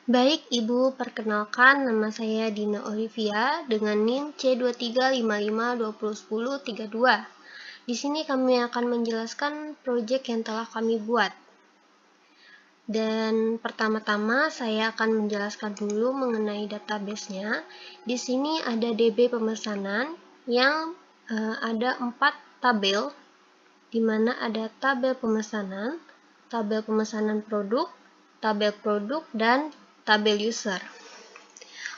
Baik, Ibu, perkenalkan nama saya Dina Olivia dengan NIM C2355201032. Di sini kami akan menjelaskan proyek yang telah kami buat. Dan pertama-tama saya akan menjelaskan dulu mengenai database-nya. Di sini ada DB pemesanan yang ada 4 tabel, di mana ada tabel pemesanan produk, tabel produk, dan tabel user.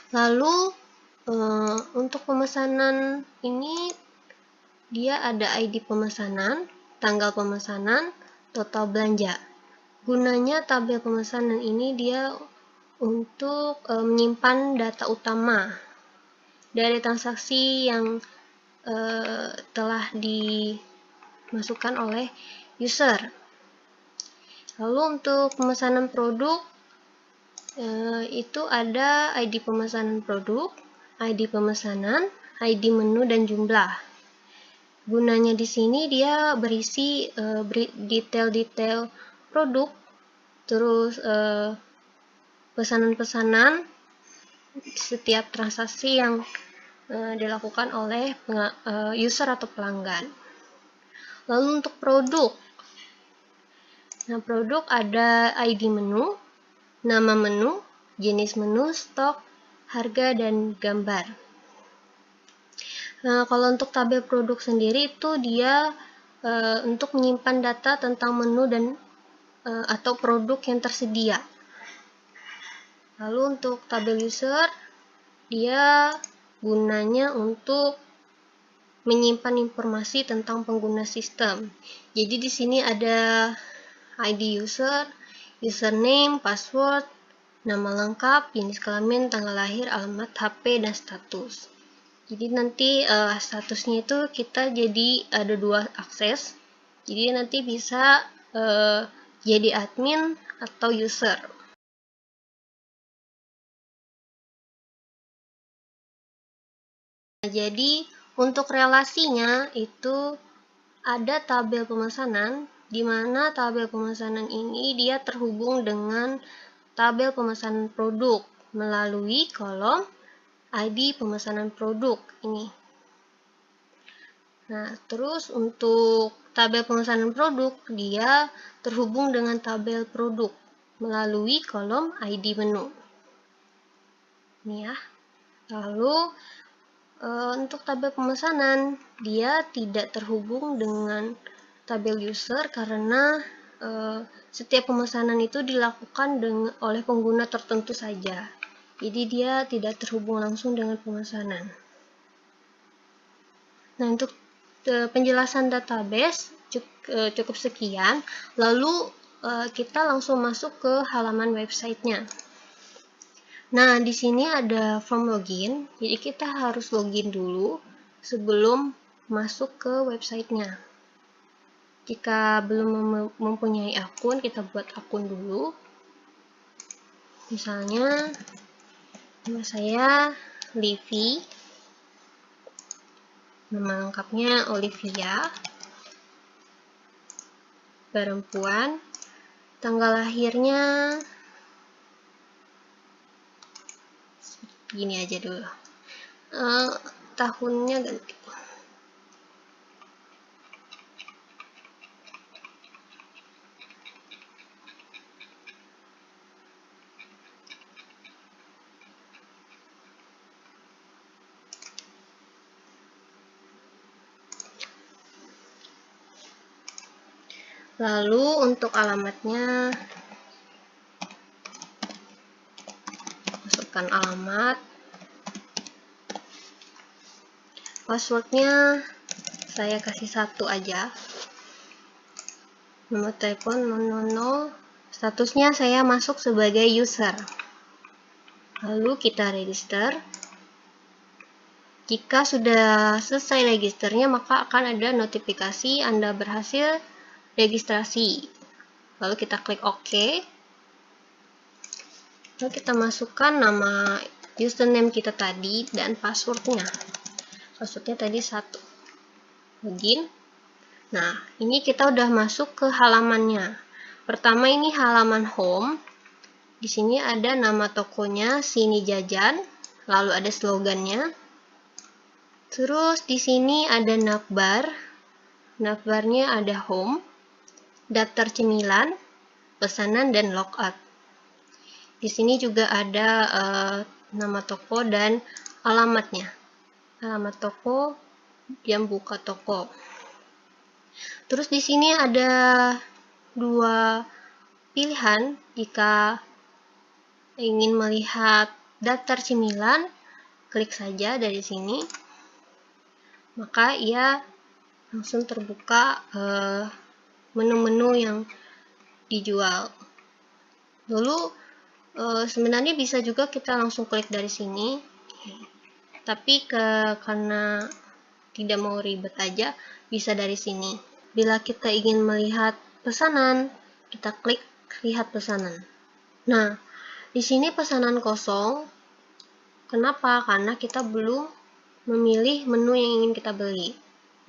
Lalu untuk pemesanan ini dia ada ID pemesanan, tanggal pemesanan, total belanja. Gunanya tabel pemesanan ini dia untuk menyimpan data utama dari transaksi yang telah dimasukkan oleh user. Lalu untuk pemesanan produk itu ada ID pemesanan produk, ID pemesanan, ID menu, dan jumlah. Gunanya di sini dia berisi detail-detail produk, terus pesanan-pesanan setiap transaksi yang dilakukan oleh user atau pelanggan. Lalu untuk produk, produk ada ID menu, nama menu, jenis menu, stok, harga, dan gambar. Kalau untuk tabel produk sendiri itu dia untuk menyimpan data tentang menu dan atau produk yang tersedia. Lalu untuk tabel user, dia gunanya untuk menyimpan informasi tentang pengguna sistem. Jadi di sini ada ID user, username, password, nama lengkap, jenis kelamin, tanggal lahir, alamat, HP, dan status. Jadi nanti statusnya itu kita jadi ada 2 akses. Jadi nanti bisa jadi admin atau user. Jadi untuk relasinya itu ada tabel pemesanan, di mana tabel pemesanan ini dia terhubung dengan tabel pemesanan produk melalui kolom ID pemesanan produk ini. Nah, terus untuk tabel pemesanan produk dia terhubung dengan tabel produk melalui kolom ID menu. Ini ya. Lalu untuk tabel pemesanan dia tidak terhubung dengan tabel user karena setiap pemesanan itu dilakukan oleh pengguna tertentu saja. Jadi dia tidak terhubung langsung dengan pemesanan. Nah, untuk penjelasan database cukup sekian. Lalu kita langsung masuk ke halaman websitenya. Nah, di sini ada form login. Jadi kita harus login dulu sebelum masuk ke websitenya. Jika belum mempunyai akun, kita buat akun dulu. Misalnya nama saya Livi, nama lengkapnya Olivia, perempuan, tanggal lahirnya gini aja dulu, tahunnya ganti. Lalu untuk alamatnya, masukkan alamat, passwordnya saya kasih 1 aja, nomor telepon 000, statusnya saya masuk sebagai user. Lalu kita register. Jika sudah selesai registernya, maka akan ada notifikasi Anda berhasil registrasi. Lalu kita klik OK. Lalu kita masukkan nama username kita tadi dan passwordnya. Passwordnya tadi 1. Login. Nah, ini kita udah masuk ke halamannya. Pertama ini halaman home. Di sini ada nama tokonya, Sini Jajan, lalu ada slogannya. Terus di sini ada navbar. Navbarnya ada home, daftar cemilan, pesanan, dan logout. Di sini juga ada nama toko dan alamatnya. Alamat toko, jam buka toko. Terus di sini ada dua pilihan. Jika ingin melihat daftar cemilan, klik saja dari sini, maka ia langsung terbuka menu-menu yang dijual. Lalu sebenarnya bisa juga kita langsung klik dari sini, tapi karena tidak mau ribet aja, bisa dari sini. Bila kita ingin melihat pesanan, kita klik lihat pesanan. Nah, di sini pesanan kosong. Kenapa? Karena kita belum memilih menu yang ingin kita beli.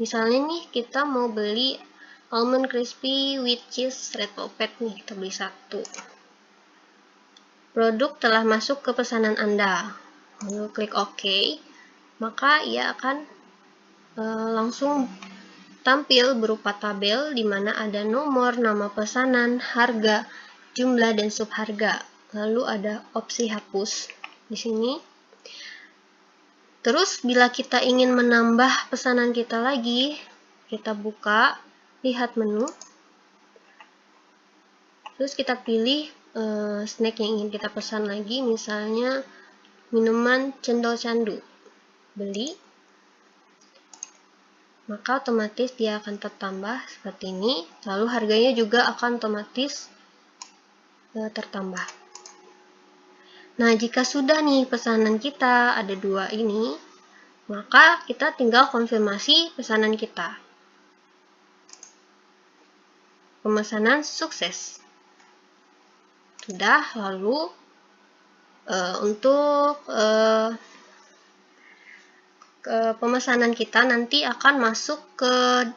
Misalnya nih, kita mau beli almond crispy with cheese red velvet nih, kita beli satu. Produk telah masuk ke pesanan Anda. Lalu klik OK, maka ia akan langsung tampil berupa tabel di mana ada nomor, nama pesanan, harga, jumlah, dan subharga. Lalu ada opsi hapus di sini. Terus bila kita ingin menambah pesanan kita lagi, kita buka, lihat menu. Terus kita pilih snack yang ingin kita pesan lagi, misalnya minuman cendol candu. Beli. Maka otomatis dia akan tertambah seperti ini. Lalu harganya juga akan otomatis tertambah. Nah, jika sudah nih pesanan kita ada dua ini, maka kita tinggal konfirmasi pesanan kita. Pemesanan sukses. Sudah, lalu untuk pemesanan kita nanti akan masuk ke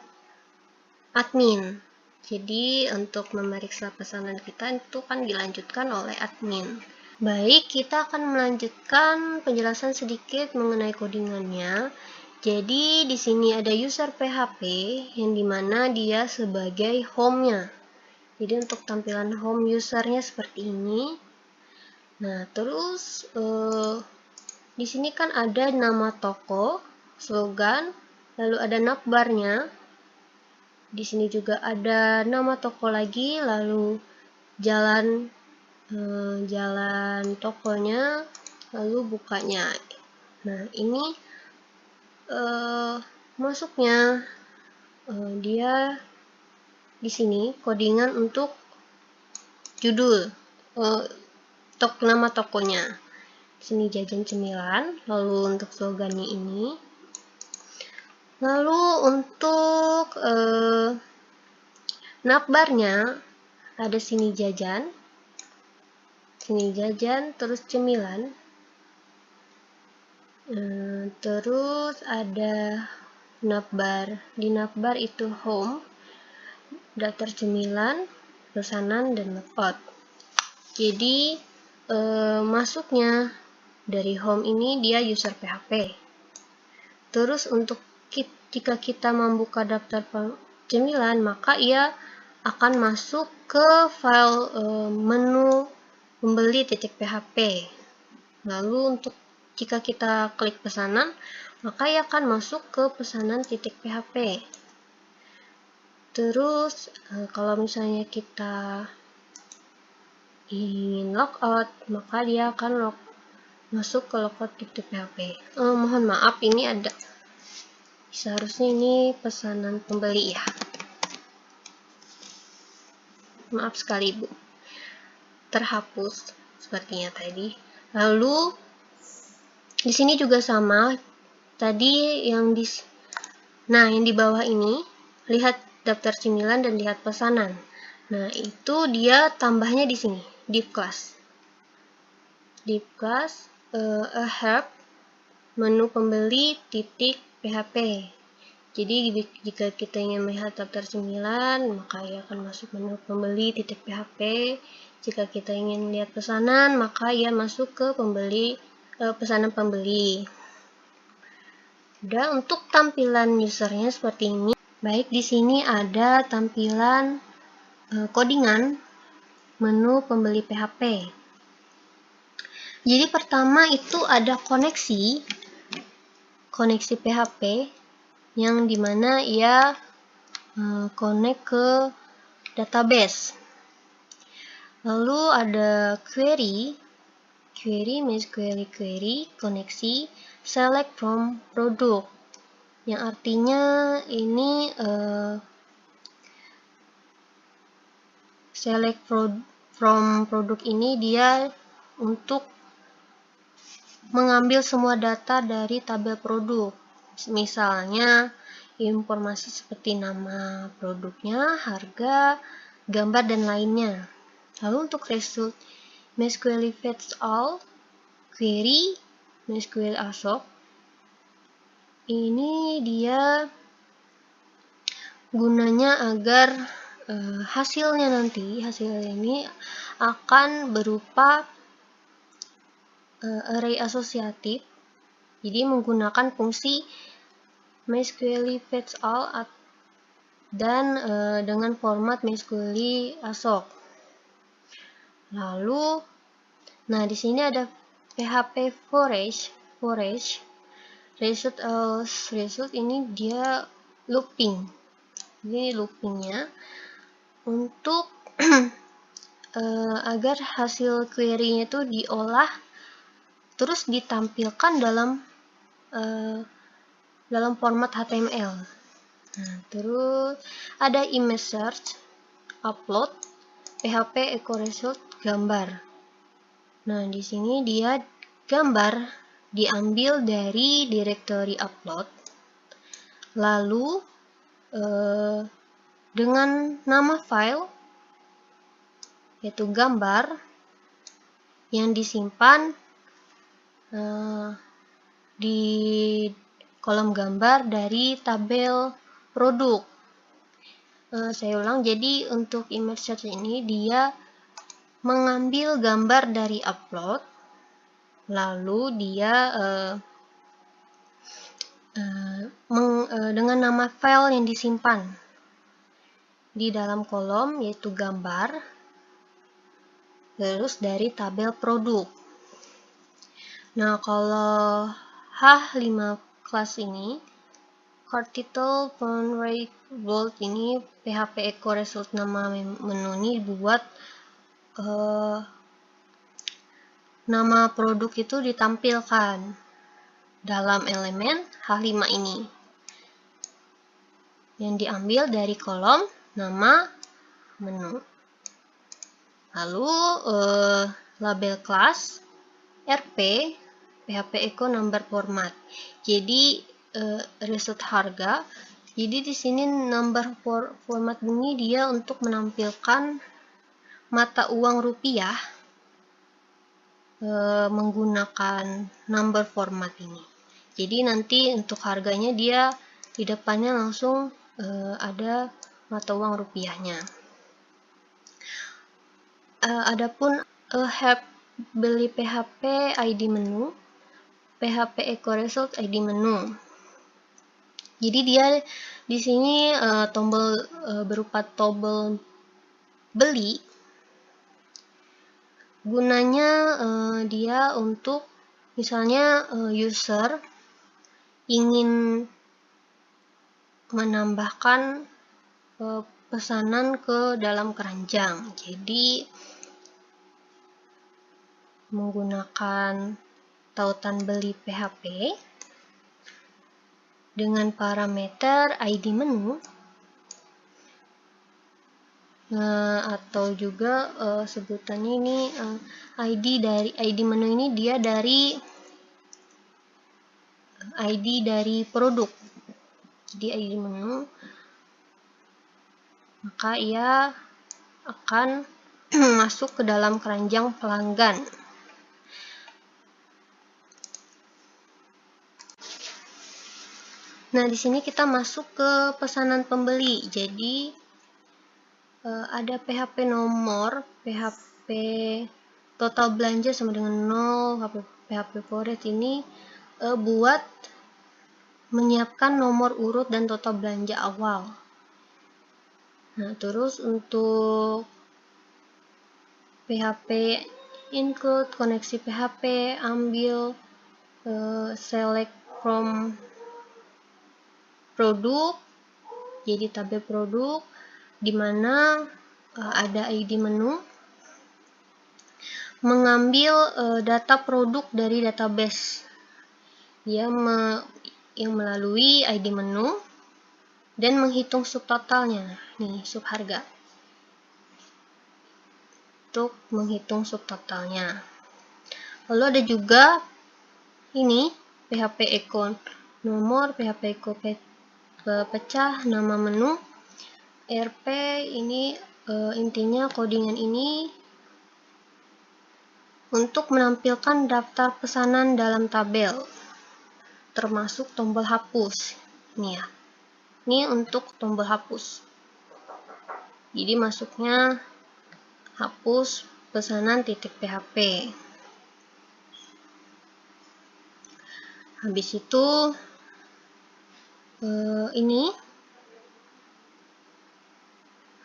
admin. Jadi untuk memeriksa pesanan kita itu kan dilanjutkan oleh admin. Baik, kita akan melanjutkan penjelasan sedikit mengenai codingannya. Jadi di sini ada user PHP yang dimana dia sebagai home-nya. Jadi untuk tampilan home usernya seperti ini. Nah, terus di sini kan ada nama toko, slogan, lalu ada navbarnya. Di sini juga ada nama toko lagi, lalu jalan tokonya, lalu bukanya. Nah, ini masuknya dia di sini codingan untuk judul nama tokonya. Sini jajan cemilan, lalu untuk slogannya ini. Lalu untuk navbarnya ada sini jajan, terus cemilan, terus ada navbar. Di navbar itu home, daftar cemilan, pesanan, dan logout. Jadi masuknya dari home ini dia user PHP. Terus untuk jika kita membuka daftar cemilan, maka ia akan masuk ke file menu pembeli.php. Lalu untuk jika kita klik pesanan, maka ia akan masuk ke pesanan.php. Terus kalau misalnya kita ingin logout, maka dia akan masuk ke logout.php. Mohon maaf, ini ada seharusnya ini pesanan pembeli ya. Maaf sekali Bu, terhapus sepertinya tadi. Lalu di sini juga sama. Tadi yang di bawah ini lihat daftar cemilan dan lihat pesanan. Nah, itu dia tambahnya di sini, div class. Div class a help menu pembeli .php. Jadi jika kita ingin melihat daftar cemilan, maka ia akan masuk menu pembeli .php. Jika kita ingin lihat pesanan, maka ia masuk ke pesanan pembeli. Dan untuk tampilan usernya seperti ini. Baik, di sini ada tampilan codingan menu pembeli PHP. Jadi pertama itu ada koneksi PHP yang dimana ia connect ke database. Lalu ada query MySQL query, koneksi, select from product, yang artinya ini select from product ini dia untuk mengambil semua data dari tabel produk. Misalnya informasi seperti nama produknya, harga, gambar, dan lainnya. Lalu untuk result MySQL fetch all, query MySQL ASOC, ini dia gunanya agar hasilnya ini akan berupa array asosiatif. Jadi menggunakan fungsi MySQL fetch all dan dengan format MySQL ASOC. Lalu, nah di sini ada PHP forage result ini dia looping. Jadi loopingnya untuk agar hasil query-nya itu diolah terus ditampilkan dalam format HTML. Nah, terus ada image search, upload, PHP echo result, gambar. Nah, di sini dia gambar diambil dari directory upload, lalu dengan nama file yaitu gambar yang disimpan di kolom gambar dari tabel produk. Saya ulang, jadi untuk image search ini dia mengambil gambar dari upload, lalu dia dengan nama file yang disimpan di dalam kolom yaitu gambar, terus dari tabel produk. Nah, kalau H5 kelas ini, card title, font rate, bold ini PHP echo result nama menu ini buat nama produk itu ditampilkan dalam elemen H5 ini yang diambil dari kolom nama menu. Lalu label kelas RP PHP echo number format. Jadi result harga. Jadi di sini number format ini dia untuk menampilkan mata uang rupiah menggunakan number format ini. Jadi nanti untuk harganya dia di depannya langsung ada mata uang rupiahnya. Adapun help beli PHP ID menu, PHP echo result ID menu. Jadi dia di sini tombol berupa tombol beli. Gunanya dia untuk misalnya user ingin menambahkan pesanan ke dalam keranjang. Jadi menggunakan tautan beli PHP dengan parameter ID menu atau juga sebutannya ini ID menu ini dia dari ID dari produk. Jadi ID menu, maka ia akan masuk ke dalam keranjang pelanggan. Nah, di sini kita masuk ke pesanan pembeli. Jadi ada PHP nomor, PHP total belanja sama dengan 0, PHP forest ini buat menyiapkan nomor urut dan total belanja awal. Nah, terus untuk PHP include, koneksi PHP, ambil, select from produk, jadi tabel produk, di mana ada ID menu, mengambil data produk dari database, dia yang melalui ID menu, dan menghitung subtotalnya, nih subharga, untuk menghitung subtotalnya. Lalu ada juga ini PHP echo nomor, PHP echo pecah, nama menu, RP. Ini intinya codingan ini untuk menampilkan daftar pesanan dalam tabel, termasuk tombol hapus. Ini ya, ini untuk tombol hapus. Jadi masuknya hapus pesanan .php. Habis itu ini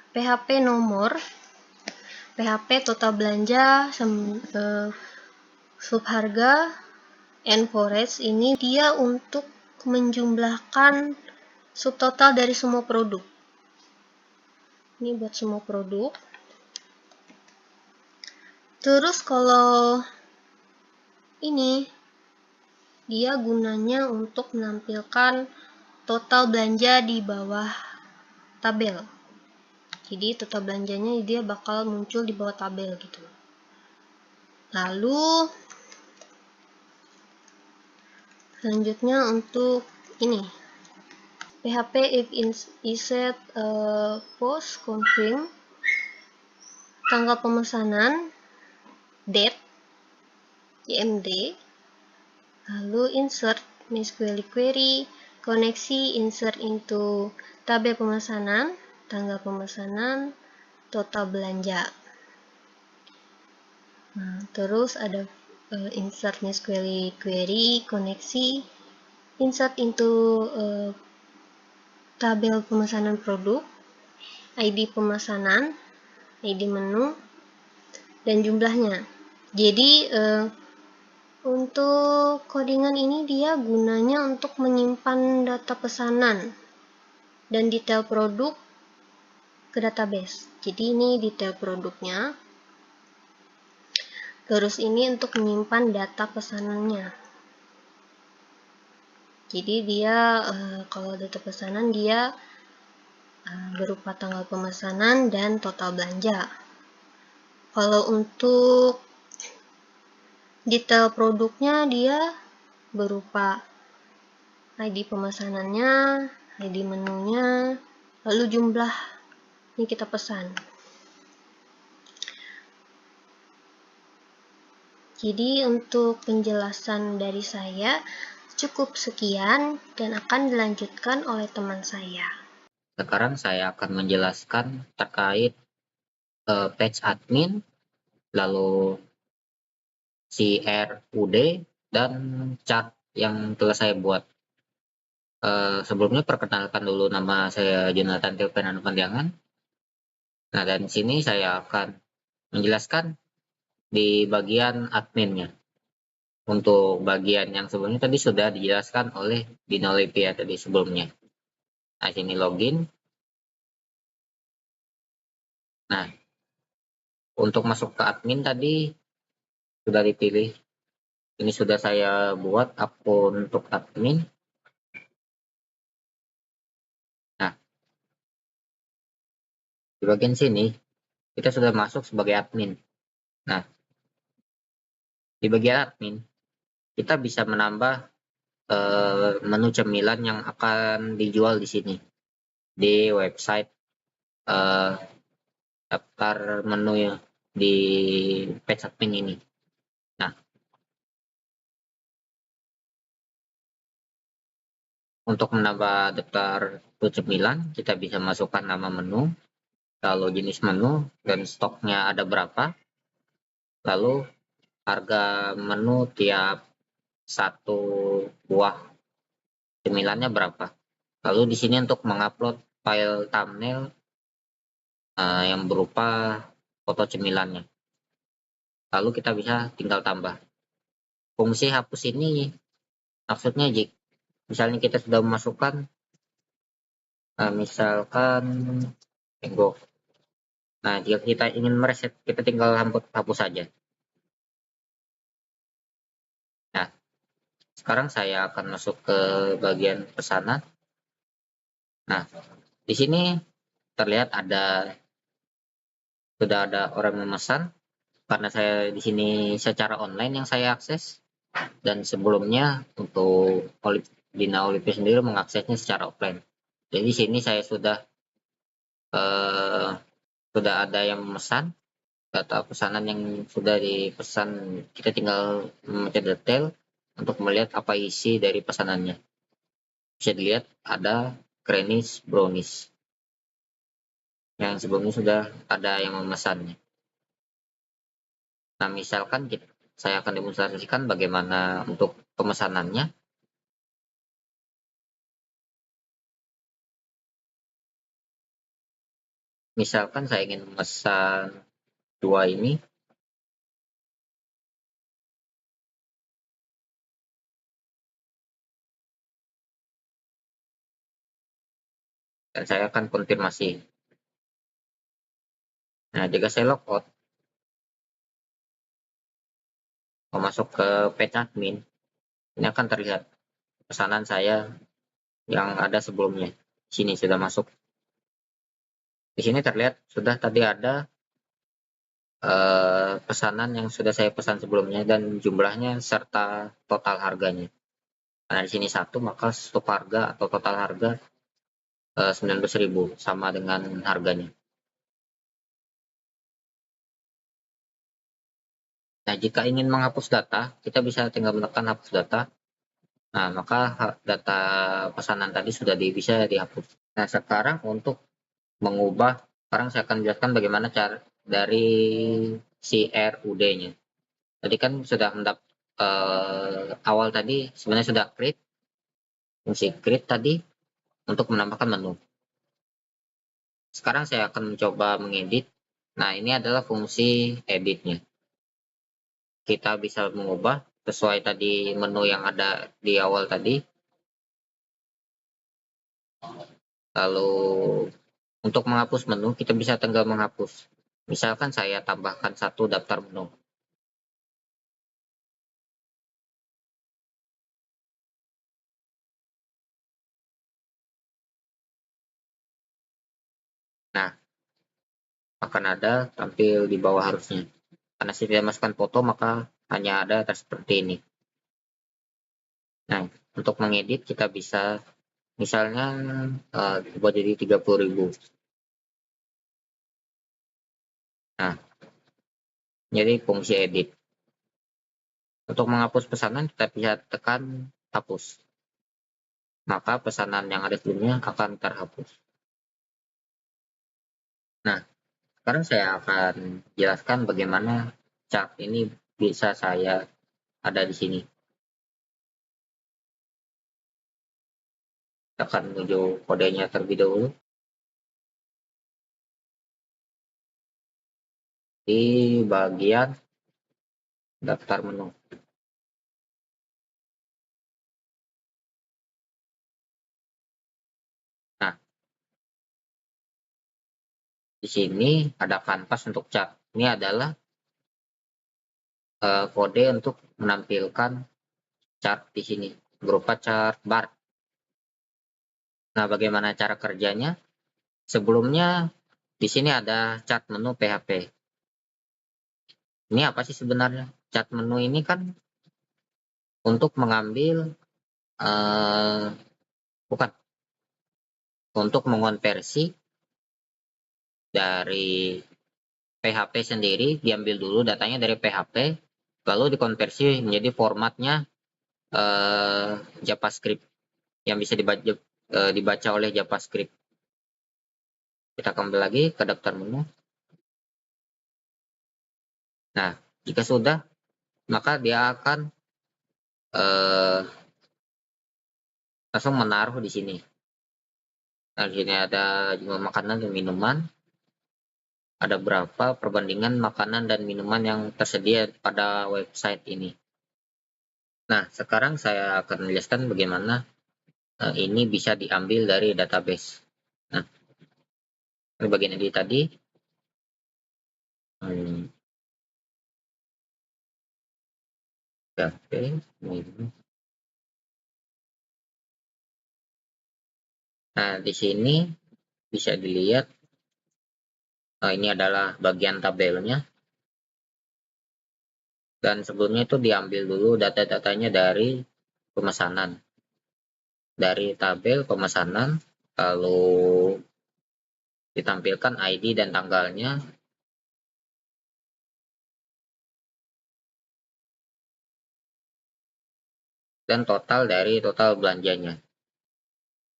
PHP nomor, PHP total belanja, subharga, and forage. Ini dia untuk menjumlahkan subtotal dari semua produk. Ini buat semua produk. Terus kalau ini dia gunanya untuk menampilkan total belanja di bawah tabel. Jadi total belanjanya dia bakal muncul di bawah tabel gitu. Lalu selanjutnya untuk ini PHP if insert post confirm, tanggal pemesanan, date, JMD, lalu insert MySQL query, koneksi insert into tabel pemesanan, tanggal pemesanan, total belanja. Nah, terus ada insert MySQL query, koneksi insert into tabel pemesanan produk, ID pemesanan, ID menu, dan jumlahnya. Jadi untuk codingan ini dia gunanya untuk menyimpan data pesanan dan detail produk ke database. Jadi ini detail produknya. Terus ini untuk menyimpan data pesanannya. Jadi dia kalau data pesanan dia berupa tanggal pemesanan dan total belanja. Kalau untuk detail produknya dia berupa ID pemesanannya, ID menunya, lalu jumlah yang kita pesan. Jadi untuk penjelasan dari saya cukup sekian dan akan dilanjutkan oleh teman saya. Sekarang saya akan menjelaskan terkait page admin, lalu CRUD, dan chart yang telah saya buat. Sebelumnya perkenalkan dulu, nama saya Jonathan Teo Penandupandiangan. Nah, dan sini saya akan menjelaskan di bagian adminnya. Untuk bagian yang sebelumnya tadi sudah dijelaskan oleh Dino Lipia tadi sebelumnya. Nah, sini login. Nah, untuk masuk ke admin tadi sudah dipilih. Ini sudah saya buat akun untuk admin. Nah, di bagian sini kita sudah masuk sebagai admin. Nah, di bagian admin kita bisa menambah menu cemilan yang akan dijual di sini di website daftar menu yang di page admin ini. Nah, untuk menambah daftar cemilan kita bisa masukkan nama menu, lalu jenis menu, dan stoknya ada berapa, lalu harga menu tiap satu buah cemilannya berapa. Lalu di sini untuk mengupload file thumbnail yang berupa foto cemilannya. Lalu kita bisa tinggal tambah. Fungsi hapus ini maksudnya jika misalnya kita sudah memasukkan misalkan enggok. Nah, jika kita ingin mereset, kita tinggal hapus saja. Nah, sekarang saya akan masuk ke bagian pesanan. Nah, di sini terlihat sudah ada orang memesan karena saya di sini secara online yang saya akses, dan sebelumnya untuk Dina Olive sendiri mengaksesnya secara offline. Jadi di sini saya eh, sudah ada yang memesan, data pesanan yang sudah dipesan, kita tinggal mencet detail untuk melihat apa isi dari pesanannya. Bisa dilihat ada Granny's Brownies yang sebelumnya sudah ada yang memesannya. Nah, misalkan saya akan demonstrasikan bagaimana untuk pemesanannya. Misalkan saya ingin memesan 2 ini. Dan saya akan konfirmasi. Nah, jika saya logout, mau masuk ke page admin, ini akan terlihat pesanan saya yang ada sebelumnya. Sini sudah masuk. Di sini terlihat sudah tadi ada pesanan yang sudah saya pesan sebelumnya dan jumlahnya serta total harganya. Karena di sini 1, maka stop harga atau total harga 19.000 sama dengan harganya. Nah, jika ingin menghapus data, kita bisa tinggal menekan hapus data. Nah, maka data pesanan tadi sudah bisa dihapus. Nah, sekarang untuk mengubah, sekarang saya akan jelaskan bagaimana cara dari si RUD-nya. Tadi kan sudah awal tadi sebenarnya sudah create, fungsi create tadi untuk menambahkan menu. Sekarang saya akan mencoba mengedit. Nah, ini adalah fungsi editnya. Kita bisa mengubah sesuai tadi menu yang ada di awal tadi. Lalu untuk menghapus menu, kita bisa tinggal menghapus. Misalkan saya tambahkan 1 daftar menu. Nah, akan ada tampil di bawah harusnya. Karena saya tidak masukkan foto, maka hanya ada seperti ini. Nah, untuk mengedit kita bisa misalnya buat jadi 30.000. Nah, jadi fungsi edit. Untuk menghapus pesanan, kita bisa tekan hapus. Maka pesanan yang ada sebelumnya akan terhapus. Nah, sekarang saya akan jelaskan bagaimana chart ini bisa saya ada di sini. Kita akan menuju kodenya terlebih dahulu. Di bagian daftar menu. Nah, di sini ada kanvas untuk chart. Ini adalah kode untuk menampilkan chart di sini berupa chart bar. Nah, bagaimana cara kerjanya? Sebelumnya di sini ada chart menu PHP. Ini apa sih sebenarnya? Chart menu ini kan untuk mengambil bukan untuk mengonversi dari PHP sendiri, diambil dulu datanya dari PHP, lalu dikonversi menjadi formatnya JavaScript yang bisa dibaca oleh JavaScript. Kita kembali lagi ke daftar menu. Nah, Jika sudah, maka dia akan langsung menaruh di sini. Nah, di sini ada jumlah makanan dan minuman, ada berapa perbandingan makanan dan minuman yang tersedia pada website ini. Nah, sekarang saya akan menjelaskan bagaimana ini bisa diambil dari database. Nah, ini bagian ini tadi. Oke, nah di sini bisa dilihat, ini adalah bagian tabelnya. Dan sebelumnya itu diambil dulu data-datanya dari pemesanan. Dari tabel pemesanan, lalu ditampilkan ID dan tanggalnya. Dan total dari total belanjanya.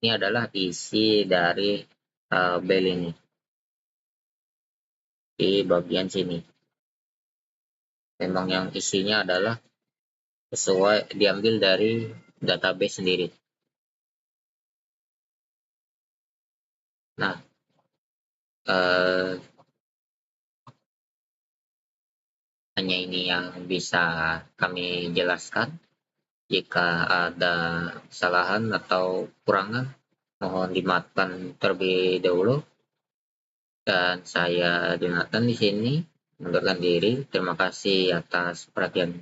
Ini adalah isi dari tabel ini. Di bagian sini. Memang yang isinya adalah sesuai diambil dari database sendiri. Nah, hanya ini yang bisa kami jelaskan. Jika ada kesalahan atau kekurangan, mohon dimaafkan terlebih dahulu. Dan saya Jonathan di sini mengundurkan diri. Terima kasih atas perhatian.